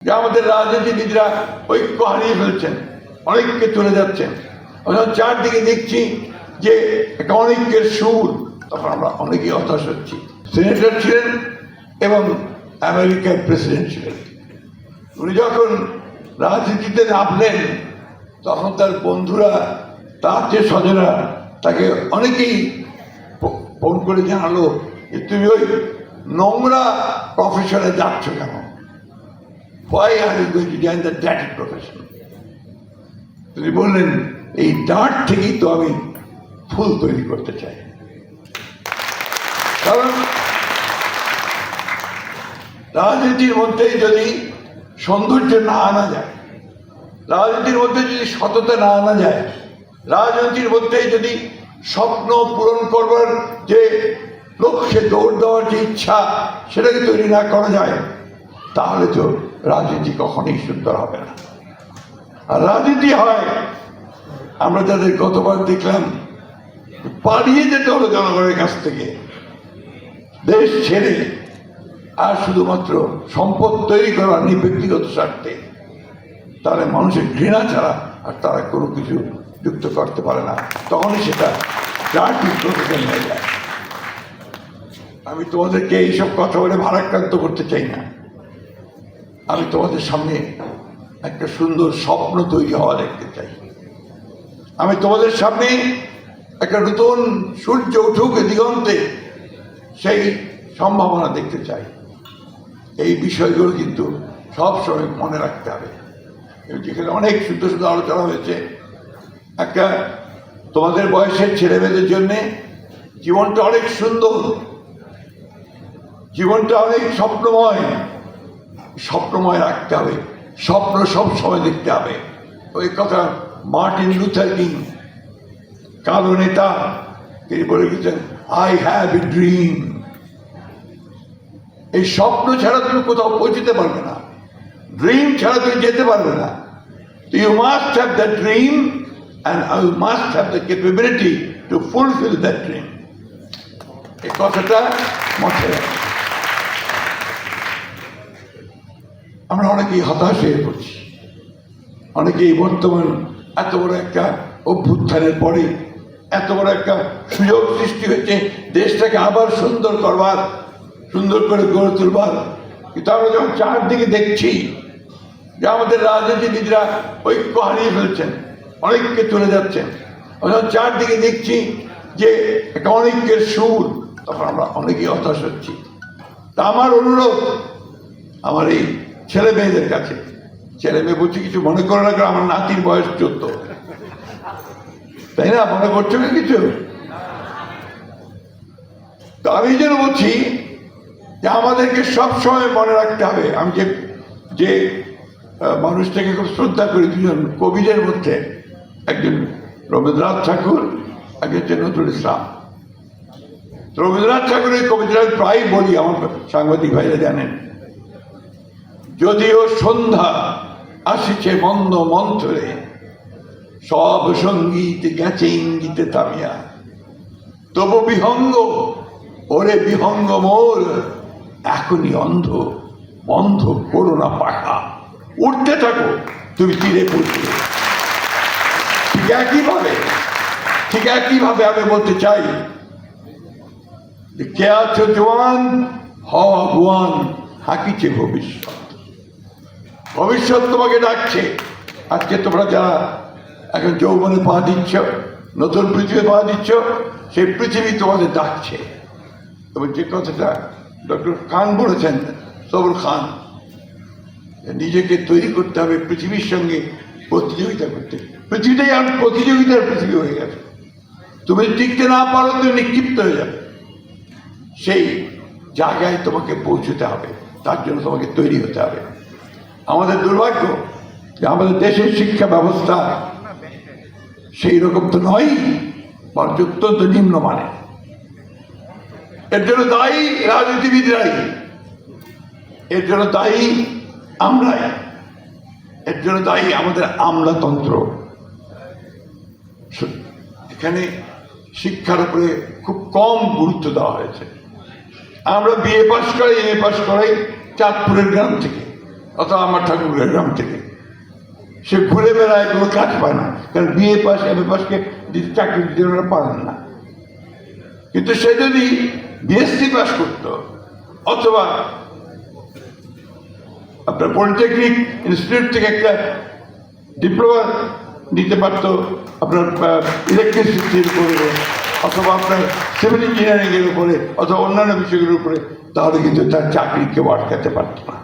যে আমাদের রাজনীতিবিদরা ঐক্য হারিয়ে ফেলছেন, অনেককে চলে যাচ্ছেন। যখন চারদিকে দেখছি যে একটা অনেকের সুর, তখন আমরা অনেকেই হতাশ হচ্ছি। সিনেটর ছিলেন এবং আমেরিকার প্রেসিডেন্ট ছিলেন। উনি যখন রাজনীতিতে নামলেন তখন তার বন্ধুরা, তার যে স্বজনরা, তাকে অনেকেই ফোন করে জানালো যে তুমি ওই নোংরা প্রফেশনে যাচ্ছ কেন? Why are you going to join the dirty profession? তিনি বললেন এই ডার্ট থেকেই তো আমি ফুল তৈরি করতে চাই। কারণ রাজনীতির মধ্যে যদি সৌন্দর্য না আনা যায়, রাজনীতির মধ্যে যদি সততা না আনা যায়, রাজনীতির মধ্যে যদি স্বপ্ন পূরণ করবার যে লক্ষ্যে দৌড় দেওয়ার যে ইচ্ছা সেটাকে তৈরি না করা যায়, তাহলে তো রাজনীতি কখনোই সুন্দর হবে না। আর রাজনীতি হয়, আমরা যাদের গতবার দেখলাম পালিয়ে যেতে হলো জনগণের কাছ থেকে, দেশ ছেড়ে, আর শুধুমাত্র সম্পদ তৈরি করা ব্যক্তিগত স্বার্থে, তাহলে মানুষের ঘৃণা ছাড়া আর তারা কোনো কিছু যুক্ত করতে পারে না, তখনই সেটা ডার্টি প্রফেশন হয়ে যায়। আমি তোমাদেরকে এইসব কথা বলে ভারাক্রান্ত করতে চাই না। আমি তোমাদের সামনে একটা সুন্দর স্বপ্ন তৈরি হওয়া দেখতে চাই। আমি তোমাদের সামনে একটা নতুন সূর্য উঠুক দিগন্তে, সেই সম্ভাবনা দেখতে চাই। এই বিষয়গুলো কিন্তু সবসময় মনে রাখতে হবে। যেখানে অনেক শুদ্ধ শুদ্ধ আলোচনা হয়েছে, একটা তোমাদের বয়সের ছেলেমেয়েদের জন্যে জীবনটা অনেক সুন্দর, জীবনটা অনেক স্বপ্নময়, স্বপ্নময় রাখতে হবে, স্বপ্ন সব সময় দেখতে হবে। ওই কথা মার্টিন লুথার কিং, কালো নেতা, তিনি বলে গেছেন, আই হ্যাভ এ ড্রিম। এই স্বপ্ন ছাড়া তুমি কোথাও পৌঁছতে পারবে না, ড্রিম ছাড়া তুমি যেতে পারবে না। You must have the dream and you must have the capability to fulfil that dream. এই কথাটা মাথায় রাখবে। আমরা অনেকেই হতাশ হয়ে পড়ছি, অনেকেই বর্তমান এত বড় একটা অভ্যুত্থানের পরে এত বড় একটা সুযোগ সৃষ্টি হয়েছে দেশটাকে আবার সুন্দর করবার, সুন্দর করে গড়ে তুলবার, কিন্তু আমরা যখন চারদিকে দেখছি যে আমাদের রাজনীতিবিদরা ঐক্য হারিয়ে ফেলছেন, অনেককে চলে যাচ্ছেন, যখন চারদিকে দেখছি যে একটা অনেকের সুর, তখন আমরা অনেকেই হতাশ হচ্ছি। তা আমার অনুরোধ আমার এই ছেলে মেয়েদের কাছে, ছেলে মেয়ে বলছি কিছু মনে করে না, আমার নাতির বয়স 14, তাই না? মনে করছো না কিছু? তো আমি যেন বলছি যে আমাদেরকে সবসময় মনে রাখতে হবে। আমি যে মানুষটাকে খুব শ্রদ্ধা করি, দুজন কবিদের মধ্যে, একজন রবীন্দ্রনাথ ঠাকুর, একজন নজরুল ইসলাম। রবীন্দ্রনাথ ঠাকুরের কবিতা প্রায় বলি, আমার সাংবাদিক ভাইরা জানেন, যদিও সন্ধ্যা আসিছে মন্দ মন্থরে, সব সঙ্গীত গেছে ইঙ্গিতে থামিয়া, তবু বিহঙ্গ ওরে বিহঙ্গ মোর, এখনই অন্ধ বন্ধ করো না পাখা, উঠতে থাকো তুমি তীরে পড়বে। ঠিক একইভাবে আমি বলতে চাই যে কে আছো জোয়ান, হওয়া গোয়ান, হাকিছে ভবিষ্যৎ। ভবিষ্যৎ তোমাকে ডাকছে। আজকে তোমরা যারা এখন যৌবনে পা দিচ্ছ, নতুন পৃথিবী পা দিচ্ছ, সেই পৃথিবী তোমাদের ডাকছে। তবে যে কথাটা ডক্টর খান বলেছেন, সবুর খান, নিজেকে তৈরি করতে হবে পৃথিবীর সঙ্গে প্রতিযোগিতা করতে। পৃথিবীটাই আর প্রতিযোগিতার পৃথিবী হয়ে গেছে। তুমি টিকতে না পারো, তুমি নিক্ষিপ্ত হয়ে যাবে। সেই জায়গায় তোমাকে পৌঁছতে হবে, তার জন্য তোমাকে তৈরি হতে হবে। আমাদের দুর্ভাগ্য যে আমাদের দেশের শিক্ষা ব্যবস্থা সেই রকম তো নয়, বরঞ্চ অত্যন্ত নিম্নমানের। এর জন্য দায়ী রাজনীতিবিদরাই, এর জন্য দায়ী আমরাই, এর জন্য দায়ী আমাদের আমলাতন্ত্র। এখানে শিক্ষার উপরে খুব কম গুরুত্ব দেওয়া হয়েছে। আমরা বিএ পাস করাই, এমএ পাস করাই চাঁদপুরের গ্রাম থেকে, অথবা আমার ঠাকুরের গ্রাম থেকে। সে ঘুরে বেড়ায়, কোনো কাজ পায় না, কারণ বিএ পাস এম এ পাসকে চাকরি দিতে ওরা পারেন না। কিন্তু সে যদি বিএসসি পাস করতো অথবা আপনার পলিটেকনিক ইনস্টিটিউট থেকে একটা ডিপ্লোমা নিতে পারত আপনার ইলেকট্রিসিটির উপরে অথবা আপনার সিভিল ইঞ্জিনিয়ারিংয়ের উপরে অথবা অন্যান্য বিষয়গুলোর উপরে, তাহলে কিন্তু তার চাকরি কেউ আটকাতে পারত না।